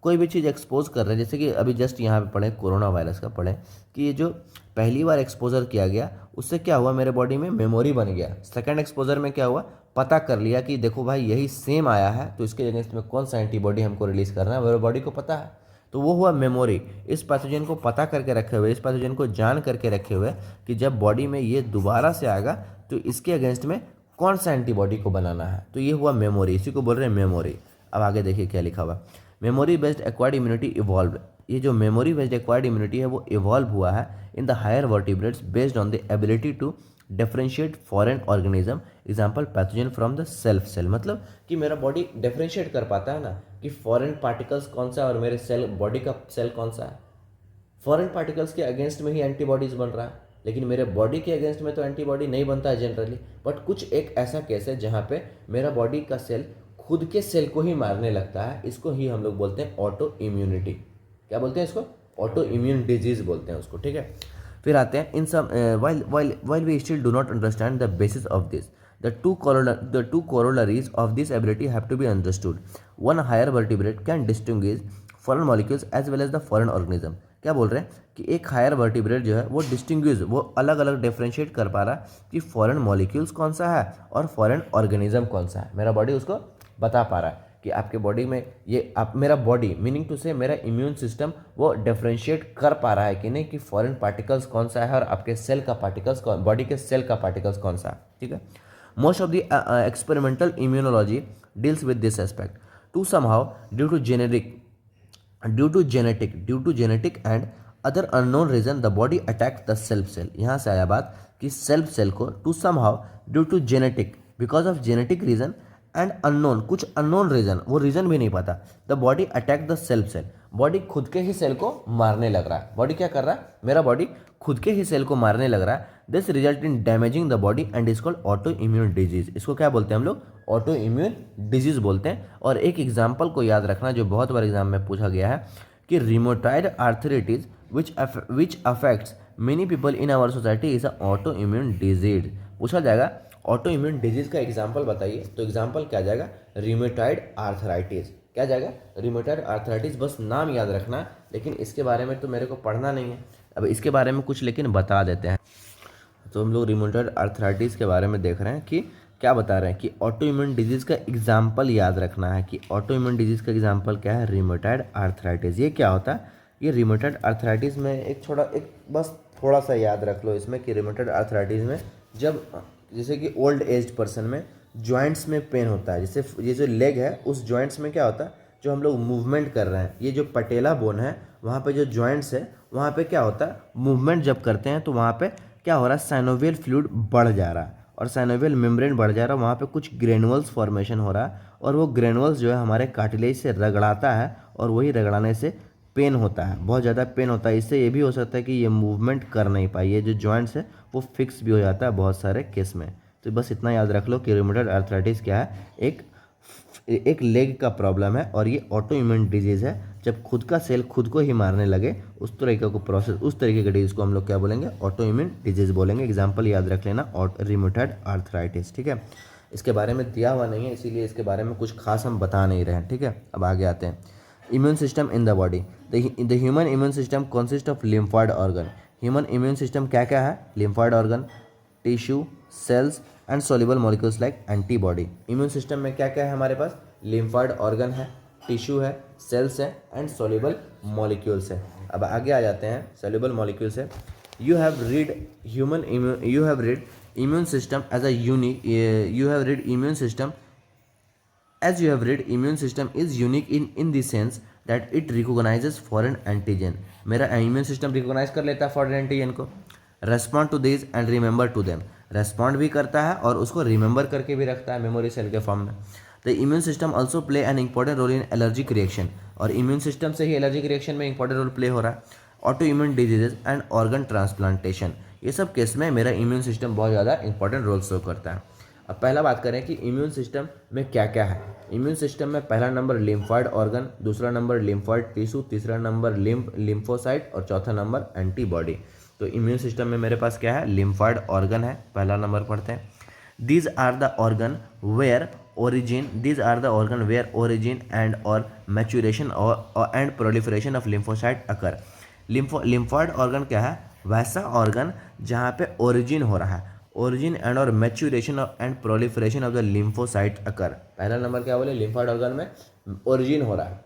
A: कोई भी चीज़ expose कर रहे हैं, जैसे कि अभी जस्ट यहाँ पे पढ़े कोरोना वायरस का पढ़े कि ये जो पहली बार एक्सपोजर किया गया उससे क्या हुआ, मेरे बॉडी में मेमोरी बन गया। सेकंड एक्सपोजर में क्या हुआ, पता कर लिया कि देखो भाई यही सेम आया है, तो इसके अगेंस्ट में कौन सा एंटीबॉडी हमको रिलीज करना है, मेरे बॉडी को पता है, तो वो हुआ मेमोरी। इस पैथोजन को पता करके रखे हुए, इस पैथोजन को जान करके रखे हुए कि जब बॉडी में ये दोबारा से आएगा तो इसके अगेंस्ट में कौन सा एंटीबॉडी को बनाना है, तो ये हुआ मेमोरी, इसी को बोल रहे हैं मेमोरी। अब आगे देखिए क्या लिखा हुआ, memory based acquired immunity evolve. ये जो मेमोरी बेस्ड एक्वायर्ड इम्यूनिटी है वो इवॉल्व हुआ है in the higher vertebrates based on the ability to differentiate foreign organism example pathogen from the self cell. मतलब कि मेरा बॉडी डिफरेंशिएट कर पाता है ना कि फॉरेन पार्टिकल्स कौन सा है और मेरे सेल, बॉडी का सेल कौन सा है। फॉरेन पार्टिकल्स के अगेंस्ट में ही एंटीबॉडीज बन रहा है, लेकिन मेरे बॉडी के अगेंस्ट में तो एंटीबॉडी नहीं बनता है जनरली। बट कुछ एक ऐसा केस है जहाँ पे मेरा बॉडी का सेल खुद के सेल को ही मारने लगता है, इसको ही हम लोग बोलते हैं ऑटो इम्यूनिटी। क्या बोलते हैं इसको, ऑटो इम्यून डिजीज बोलते हैं उसको। ठीक है, फिर आते हैं इन सम while we still do not understand the basis of this, the two corollaries of this ability have to be understood. One higher vertebrate can distinguish foreign molecules as well as the foreign organism. क्या बोल रहे हैं कि एक higher vertebrate जो है वो distinguish, वो अलग अलग डिफरेंशिएट कर पा रहा है कि फॉरेन मॉलिक्यूल्स कौन सा है और फॉरेन ऑर्गेनिज्म कौन सा है। मेरा बॉडी उसको बता पा रहा है कि आपके बॉडी में ये आप, मेरा बॉडी मीनिंग टू से मेरा इम्यून सिस्टम वो डिफरेंशिएट कर पा रहा है कि नहीं कि फॉरेन पार्टिकल्स कौन सा है और आपके सेल का पार्टिकल्स कौन, बॉडी के सेल का पार्टिकल्स कौन सा है। ठीक है, most of the experimental immunology deals with this aspect to somehow due to genetic and other unknown reason the body attack the self cell. यहाँ से आया बात कि सेल्फ सेल को to somehow due to genetic, because of genetic reason and unknown, कुछ unknown reason, वो reason भी नहीं पता, the body attack the self cell. Body खुद के ही सेल को मारने लग रहा है। बॉडी क्या कर रहा है, मेरा बॉडी खुद के ही सेल को मारने लग रहा है। This result in damaging the body and is called auto immune disease. इसको क्या बोलते हैं हम लोग, ऑटो इम्यून डिजीज बोलते हैं। और एक एग्जाम्पल को याद रखना जो बहुत बार एग्जाम में पूछा गया है कि rheumatoid arthritis which affects many people in our society is a autoimmune disease. पूछा जाएगा ऑटो इम्यून डिजीज का एग्जाम्पल बताइए, तो एग्जाम्पल क्या जाएगा, रिमोटाइड आर्थराइटिस। क्या जाएगा, रिमोटाइड आर्थराइटिस। बस नाम याद रखना, लेकिन इसके बारे में तो मेरे को पढ़ना नहीं है। अब इसके बारे में कुछ लेकिन बता देते हैं। तो हम लोग रिमोटाइड आर्थराइटिस के बारे में देख रहे हैं कि क्या बता रहे हैं कि ऑटो इम्यून डिजीज़ का एग्जाम्पल याद रखना है कि ऑटो इम्यून डिजीज़ का एग्जाम्पल क्या है, रिमेटॉइड आर्थराइटिस। ये क्या होता है, ये रिमेटॉइड आर्थराइटिस में एक बस थोड़ा सा याद रख लो इसमें कि रिमेटॉइड आर्थराइटिस में जब जैसे कि ओल्ड एज पर्सन में जॉइंट्स में पेन होता है, जैसे ये जो लेग है उस जॉइंट्स में क्या होता है, जो हम लोग मूवमेंट कर रहे हैं, ये जो पटेला बोन है वहाँ पे जो जॉइंट्स है वहाँ पे क्या होता है, मूवमेंट जब करते हैं तो वहाँ पे क्या हो रहा है, साइनोवियल फ्लूइड बढ़ जा रहा है और साइनोवियल मेम्ब्रेन बढ़ जा रहा है, वहाँ पे कुछ ग्रेनुअल्स फॉर्मेशन हो रहा है और वो ग्रेनुअल्स जो है हमारे कार्टिलेज से रगड़ाता है और वही रगड़ाने से पेन होता है, बहुत ज़्यादा पेन होता है। इससे ये भी हो सकता है कि ये मूवमेंट कर नहीं पाए, ये जो जॉइंट्स है वो फिक्स भी हो जाता है बहुत सारे केस में। तो बस इतना याद रख लो कि रूमेटॉइड आर्थराइटिस क्या है, एक लेग का प्रॉब्लम है और ये ऑटो इम्यून डिजीज़ है। जब खुद का सेल खुद को ही मारने लगे उस तरीके को प्रोसेस, उस तरीके के डिजीज़ को हम लोग क्या बोलेंगे, ऑटो इम्यून डिजीज़ बोलेंगे। एग्जाम्पल याद रख लेना, रूमेटॉइड आर्थराइटिस। ठीक है, इसके बारे में दिया हुआ नहीं है इसीलिए इसके बारे में कुछ खास हम बता नहीं रहे हैं। ठीक है, अब आगे आते हैं। Immune system in the body, the human immune system consist of lymphoid organ. Human immune system क्या क्या है, lymphoid organ, tissue, cells and soluble molecules like antibody. Immune system में क्या क्या है हमारे पास, लिम्फॉइड ऑर्गन है, टिश्यू है, सेल्स है एंड सॉल्युबल मॉलिक्यूल्स है। अब आगे आ जाते हैं, सॉल्युबल मॉलिक्यूल्स है। You have read immune system as a unique you have read immune system as you have read immune system is unique in the sense that it recognizes foreign antigen। मेरा immune system recognize कर लेता है foreign antigen को, respond to these and remember to them, respond भी करता है और उसको remember करके भी रखता है मेमोरी सेल के फॉर्म में। The immune system also play an important role in allergic reaction, और immune system से ही allergic reaction में important role play हो रहा है। Auto immune diseases and organ transplantation, ये सब केस में मेरा इम्यून सिस्टम बहुत ज़्यादा इंपॉर्टेंट रोल शो करता है। अब पहला बात करें कि इम्यून सिस्टम में क्या क्या है। इम्यून सिस्टम में पहला नंबर लिम्फॉइड ऑर्गन, दूसरा नंबर लिम्फॉइड टिश्यू, तीसरा नंबर लिम्फोसाइट और चौथा नंबर एंटीबॉडी। तो इम्यून सिस्टम में मेरे पास क्या है, लिम्फॉइड ऑर्गन है, पहला नंबर पढ़ते हैं। These are the organ where origin and or maturation and proliferation of lymphocyte occur। Lymphoid organ क्या है, वैसा ऑर्गन जहाँ पे ओरिजिन हो रहा है, ओरिजिन एंड और maturation and proliferation of the lymphocyte occur. पहला नंबर क्या बोले, लिम्फॉइड ऑर्गन में ओरिजिन हो रहा है,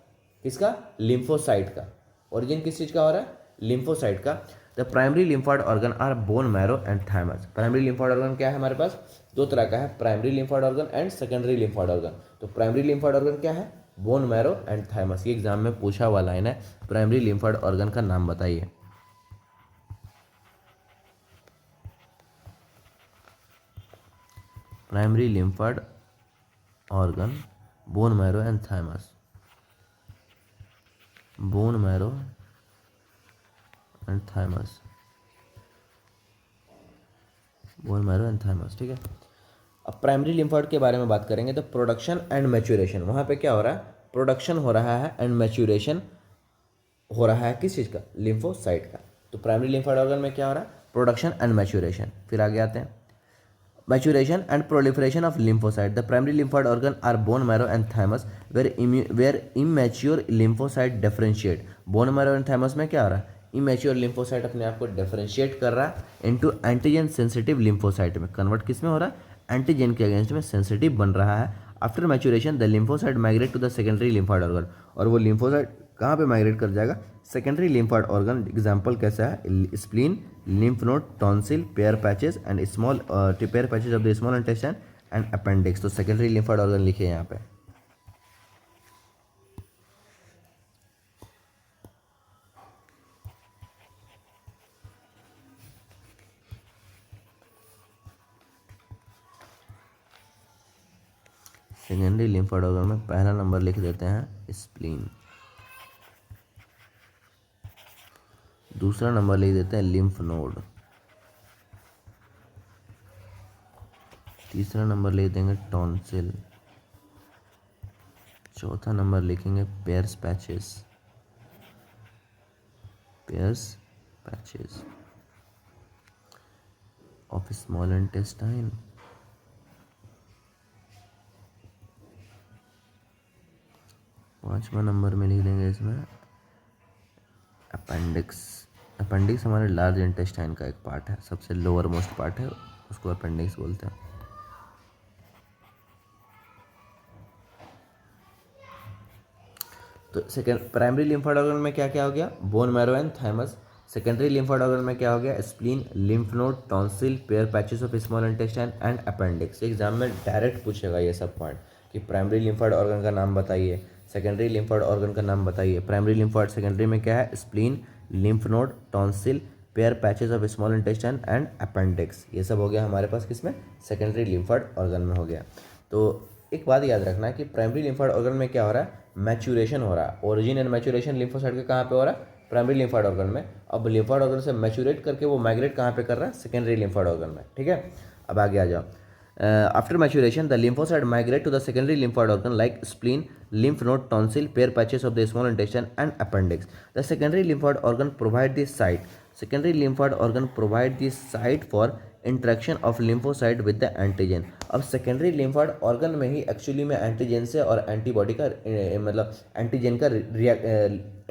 A: किसका, लिम्फोसाइट का। ओरिजिन किस चीज़ का हो रहा है, लिम्फोसाइट का। The primary lymphoid organ are bone marrow and thymus. Primary lymphoid organ क्या है हमारे पास, दो तरह का है, primary lymphoid organ and secondary lymphoid organ. तो प्राइमरी लिम्फॉइड ऑर्गन क्या है, बोन मैरो एंड थाइमस। ये एग्जाम में पूछा हुआ लाइन है, प्राइमरी लिम्फॉइड ऑर्गन का नाम बताइए। Primary lymphoid organ, bone marrow and thymus, bone marrow and thymus, bone marrow and thymus. ठीक है, अब प्राइमरी लिम्फॉइड के बारे में बात करेंगे तो प्रोडक्शन एंड मैच्यूरेशन, वहाँ पे क्या हो रहा है, प्रोडक्शन हो रहा है एंड मैच्यूरेशन हो रहा है किस चीज़ का, लिम्फोसाइट का। तो प्राइमरी लिम्फॉइड ऑर्गन में क्या हो रहा है, प्रोडक्शन एंड मैच्यूरेशन। फिर आगे आते हैं, maturation and proliferation of lymphocyte। The primary lymphoid organ are bone marrow and thymus where immature lymphocyte differentiate। bone marrow and thymus में क्या हो रहा है, immature lymphocyte अपने आप को differentiate कर रहा है into antigen sensitive lymphocyte में, कन्वर्ट किस में हो रहा है, एंटीजन के अगेंस्ट में सेंसिटिव बन रहा है। After maturation the lymphocyte migrate to the secondary lymphoid organ, और वो लिम्फोसाइट कहाँ पे माइग्रेट कर जाएगा, सेकेंडरी लिम्फॉइड ऑर्गन। एग्जाम्पल कैसा है, spleen, lymph node, tonsil, pear patches and small pear patches of the small intestine and appendix। तो secondary lymphoid organ लिखिए यहाँ पे। सेकेंडरी लिम्फॉइड ऑर्गन में पहला नंबर लिख देते हैं स्प्लीन, दूसरा नंबर लिख देते हैं लिम्फ नोड, तीसरा नंबर लिख देंगे टॉन्सिल, चौथा नंबर लिखेंगे pairs patches, pairs patches of small intestine, पांचवा नंबर में लिख देंगे इसमें अपेंडिक्स। अपेंडिक्स हमारे लार्ज इंटेस्टाइन का एक पार्ट है, सबसे लोअर मोस्ट पार्ट है, उसको अपेंडिक्स बोलते हैं। तो सेकेंड प्राइमरी लिम्फोइड ऑर्गन में क्या क्या हो गया, bone marrow and thymus. Secondary lymphoid organ में क्या हो गया, spleen, lymph node, tonsil, pair patches of small intestine and appendix. Exam में डायरेक्ट पूछेगा ये सब पॉइंट कि प्राइमरी लिम्फोइड ऑर्गन का नाम बताइए, सेकेंडरी लिम्फोइड ऑर्गन का नाम बताइए। प्राइमरी लिम्फोइड सेकेंडरी में क्या है, spleen, lymph node, tonsil, pair patches of small intestine and appendix. ये सब हो गया हमारे पास किसमें, सेकेंडरी लिम्फोइड ऑर्गन में हो गया। तो एक बात याद रखना है कि प्राइमरी लिम्फोइड ऑर्गन में क्या हो रहा है, मैच्यूरेशन हो रहा है। ओरिजिन एंड मैच्यूरेशन लिम्फोसाइट के कहाँ पे हो रहा है, प्राइमरी लिम्फोइड ऑर्गन में। अब लिम्फोइड ऑर्गन से मैच्यूरेट करके वो माइग्रेट कहाँ पे कर रहा है, सेकेंडरी लिम्फोइड ऑर्गन में। ठीक है, अब आगे आ जाओ। After maturation the lymphocyte migrate to the secondary lymphoid organ like spleen, lymph node, tonsil, pair patches of the small intestine and appendix. The secondary lymphoid organ provide the site. Secondary lymphoid organ provide the site for interaction of lymphocyte with the antigen. अब secondary lymphoid organ में ही actually में antigen से और antibody का मतलब antigen का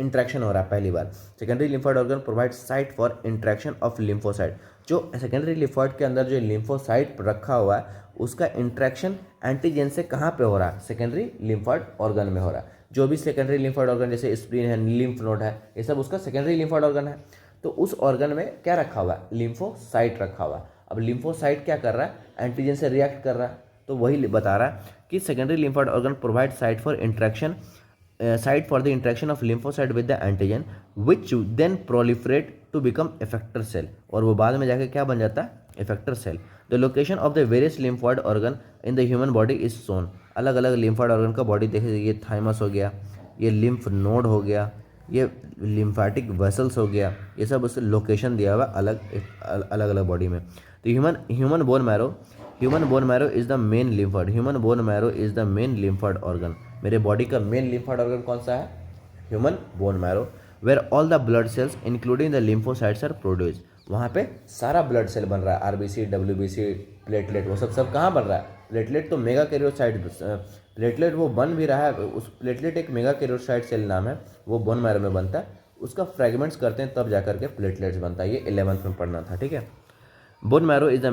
A: interaction हो रहा है पहली बार। Secondary lymphoid organ provide site for interaction of lymphocyte. जो सेकेंडरी लिम्फोइड के अंदर जो लिम्फोसाइट रखा हुआ है उसका इंट्रैक्शन एंटीजन से कहाँ पे हो रहा है, सेकेंडरी लिम्फोइड ऑर्गन में हो रहा है। जो भी सेकेंडरी लिम्फोइड ऑर्गन जैसे स्प्लीन है, लिम्फ नोड है, ये सब उसका सेकेंडरी लिम्फोइड ऑर्गन है। तो उस ऑर्गन में क्या रखा हुआ है, लिम्फोसाइट रखा हुआ है। अब लिम्फोसाइट क्या कर रहा है, एंटीजन से रिएक्ट कर रहा है। तो वही बता रहा है कि secondary lymphoid organ provide site for interaction, site for the interaction of lymphocyte with the antigen which then proliferate to become effector cell, और वो बाद में जाके क्या बन जाता है, effector cell. The location of the various lymphoid organ in the human body is shown. अलग अलग लिम्फोइड ऑर्गन का बॉडी देखे, ये थाइमस हो गया, ये लिम्फ नोड हो गया, ये लिम्फेटिक वेसल्स हो गया, ये सब उससे लोकेशन दिया हुआ अलग अलग बॉडी में। तो human bone marrow is the main lymphoid, human bone marrow is the main lymphoid organ. मेरे बॉडी का मेन लिम्फोइड ऑर्गन कौन सा है, human bone marrow. Where all the blood cells including the lymphocytes are produce. वहाँ पे सारा blood cell बन रहा है, आरबीसी, डब्ल्यूबीसी, प्लेटलेट, वो सब कहाँ बन रहा है, प्लेटलेट तो मेगा कैरियोसाइट, प्लेटलेट वो बन भी रहा है, उस प्लेटलेट एक मेगा कैरियोसाइट सेल नाम है, वो बोन मैरो में बनता है। उसका फ्रेगमेंट्स करते हैं तब जाकर के प्लेटलेट्स बनता है। ये 11th में पढ़ना था, ठीक है। Bone marrow is the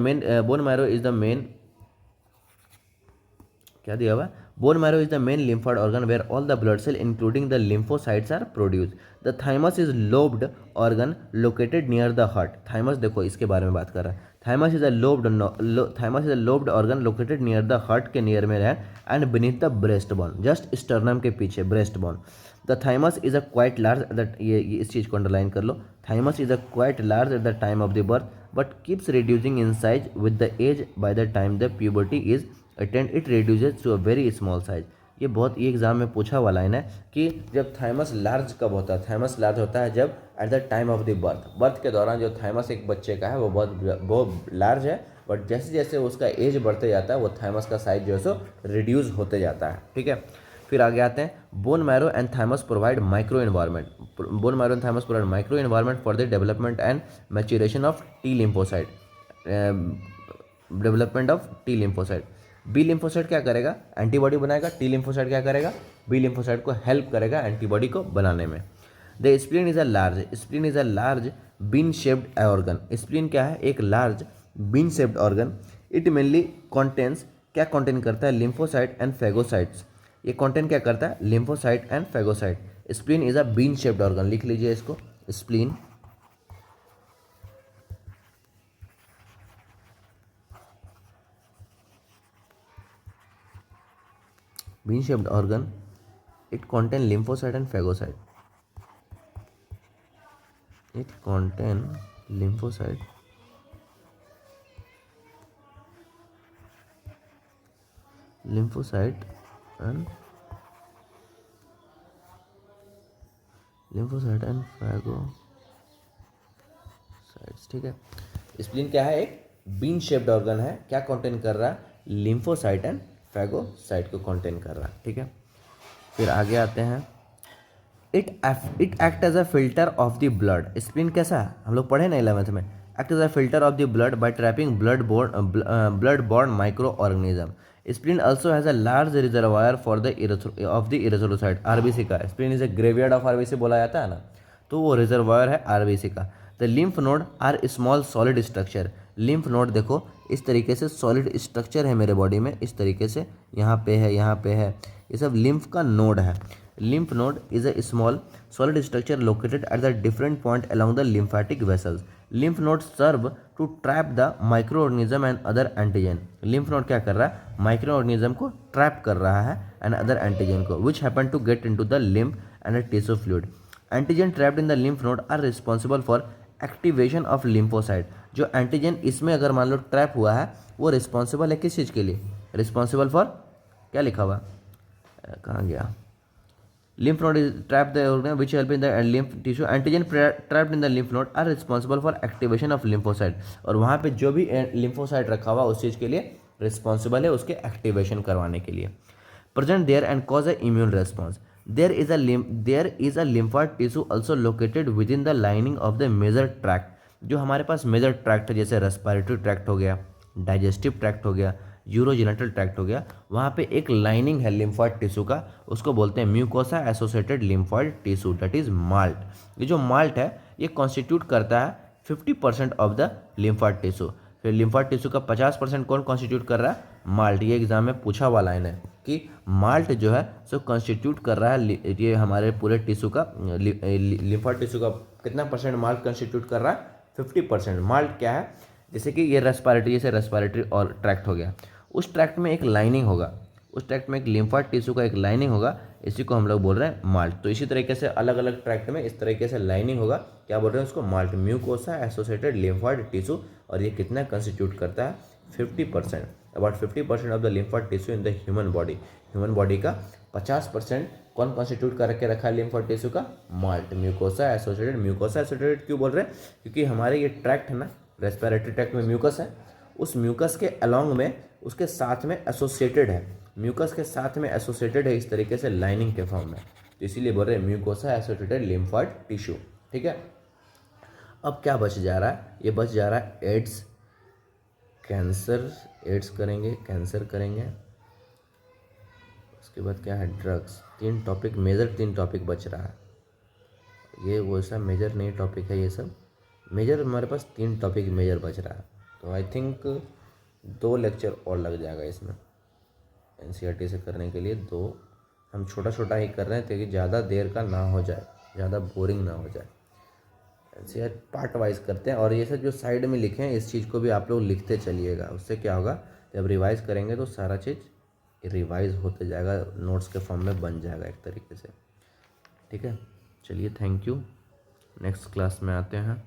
A: main क्या दिया हुआ, bone marrow is the main lymphoid organ where all the blood cell including the lymphocytes are produce. The thymus is lobed organ located near the heart. Thymus देखो इसके बारे में बात कर रहा है। Thymus is a lobed organ located near the heart के near में है and beneath the breast bone, just sternum के पीछे breast bone. The thymus is a quite large, ये इस चीज़ को अंडरलाइन कर लो। Thymus is a quite large at the time of the birth but keeps reducing in size with the age. By the time the puberty is attained it reduces to a very small size. ये बहुत ये exam में पूछा हुआ line है कि जब thymus large कब होता है, थाइमस लार्ज होता है जब eight the time of the birth के दौरान जो थाइमस एक बच्चे का है वो बहुत लार्ज है, बट जैसे जैसे उसका एज बढ़ते जाता है वो थाइमस का साइज जो है सो रिड्यूस होते जाता है, ठीक है। फिर आगे आते हैं, bone marrow and thymus provide micro environment. Bone marrow and thymus provide micro environment for the development and maturation of T lymphocyte, development of T lymphocyte. B lymphocyte क्या करेगा, एंटीबॉडी बनाएगा। टी लिम्फोसाइट क्या करेगा, B lymphocyte को help करेगा antibody को बनाने में। The spleen is a large bean shaped organ. Spleen क्या है, एक large bean shaped organ. It mainly contains, क्या कॉन्टेन करता है, लिम्फोसाइट एंड फेगोसाइट्स। ये कॉन्टेन क्या करता है, lymphocyte and phagocyte. Spleen is a been shaped organ, लिख लीजिए इसको, spleen bean shaped organ, it contain lymphocyte and phagocyte, it contain lymphocyte and phagocytes, ठीक है। स्प्लीन क्या है, एक बीन शेप्ड ऑर्गन है, क्या कंटेन कर रहा है, लिम्फोसाइट एंड फैगोसाइट को कंटेन कर रहा है, ठीक है। फिर आगे आते हैं, it act as a filter of the blood. Spleen कैसा है, हम लोग पढ़े ना 11th में, act as a filter of the blood by trapping blood borne microorganism. Spleen also has a large reservoir for the erythrocyte. RBC का spleen is a graveyard of RBC बोला जाता है ना, तो वो रिजर्वायर है RBC का। The lymph node are small solid structure. Lymph node देखो इस तरीके से सॉलिड स्ट्रक्चर है मेरे बॉडी में, इस तरीके से यहाँ पे है, यहाँ पे है, ये सब लिम्फ का नोड है। lymph node is a small solid structure located at the different point along the lymphatic vessels. lymph nodes serve to trap the microorganism and other antigen. lymph node क्या कर रहा है, microorganism को trap कर रहा है and other antigen को, which happen to get into the lymph and a tissue fluid. antigen trapped in the lymph node are responsible for activation of lymphocyte. जो एंटीजन इसमें अगर मान लो ट्रैप हुआ है वो रिस्पॉन्सिबल है किस चीज़ के लिए, रिस्पॉन्सिबल फॉर, क्या लिखा हुआ, कहाँ गया, lymph node is trap the organ which help in the lymph tissue. antigen trapped in the lymph node are responsible for activation of lymphocyte. और वहाँ पे जो भी lymphocyte रखा हुआ उस चीज़ के लिए रिस्पॉन्सिबल है उसके एक्टिवेशन करवाने के लिए. present there and cause a immune response. there is a lymphoid tissue also located within the lining of the major tract. जो हमारे पास मेजर ट्रैक्ट है जैसे रेस्पिरेटरी ट्रैक्ट हो गया, डाइजेस्टिव ट्रैक्ट हो गया, यूरोजेनिटल ट्रैक्ट हो गया, वहाँ पे एक लाइनिंग है लिम्फॉइड टिश्यू का, उसको बोलते हैं mucosa associated lymphoid tissue, that is malt. ये जो माल्ट है ये कॉन्स्टिट्यूट करता है 50% ऑफ द लिम्फॉइड टिश्यू. फिर लिम्फॉइड टिश्यू का 50% कौन कॉन्स्टिट्यूट कर रहा है, माल्ट. ये एग्जाम में पूछा हुआ लाइन है कि माल्ट जो है सो कॉन्स्टिट्यूट कर रहा है ये हमारे पूरे टिश्यू का, लिम्फॉइड टिश्यू का कितना परसेंट माल्ट कॉन्स्टिट्यूट कर रहा है, 50%. माल्ट क्या है, जैसे कि ये रेस्पिरेटरी, जैसे रेस्पिरेटरी और ट्रैक्ट हो गया, उस ट्रैक्ट में एक लाइनिंग होगा, उस ट्रैक्ट में एक लिम्फॉइड टिश्यू का एक लाइनिंग होगा, इसी को हम लोग बोल रहे हैं माल्ट. तो इसी तरीके से अलग अलग ट्रैक्ट में इस तरीके से लाइनिंग होगा, क्या बोल रहे हैं उसको, malt, mucosa associated lymphoid tissue. और ये कितना कंस्टिट्यूट करता है, 50%. About 50% of the lymphoid tissue in the human body. Human body का 50% कौन कॉन्स्टिट्यूट करके रखा है लिम्फॉइड टिश्यू का, malt, mucosa associated. Mucosa associated क्यों बोल रहे हैं, क्योंकि हमारे ये ट्रैक्ट है ना, रेस्पिरेटरी ट्रैक्ट में म्यूकस है, उस म्यूकस के अलोंग में उसके साथ में एसोसिएटेड है, म्यूकस के साथ में एसोसिएटेड है इस तरीके से लाइनिंग के फॉर्म में, तो इसीलिए बोल रहे हैं म्यूकोसा एसोसिएटेड लिम्फॉइड टिश्यू. ठीक है, अब क्या बच जा रहा है, ये बच जा रहा है एड्स, कैंसर, एड्स करेंगे, कैंसर करेंगे, उसके बाद क्या है, ड्रग्स. 3 टॉपिक मेजर, 3 टॉपिक बच रहा है. ये वो सब मेजर नहीं टॉपिक है, ये सब मेजर हमारे पास 3 टॉपिक मेजर बच रहा है. तो आई थिंक 2 लेक्चर और लग जाएगा इसमें एनसीईआरटी से करने के लिए. 2 हम छोटा छोटा ही कर रहे हैं ताकि ज़्यादा देर का ना हो जाए, ज़्यादा बोरिंग ना हो जाए. एनसीईआरटी पार्ट वाइज करते हैं. और ये सब जो साइड में लिखे हैं इस चीज़ को भी आप लोग लिखते चलिएगा, उससे क्या होगा, जब रिवाइज करेंगे तो सारा चीज़ रिवाइज होते जाएगा, नोट्स के फॉर्म में बन जाएगा एक तरीके से. ठीक है, चलिए, थैंक यू. नेक्स्ट क्लास में आते हैं.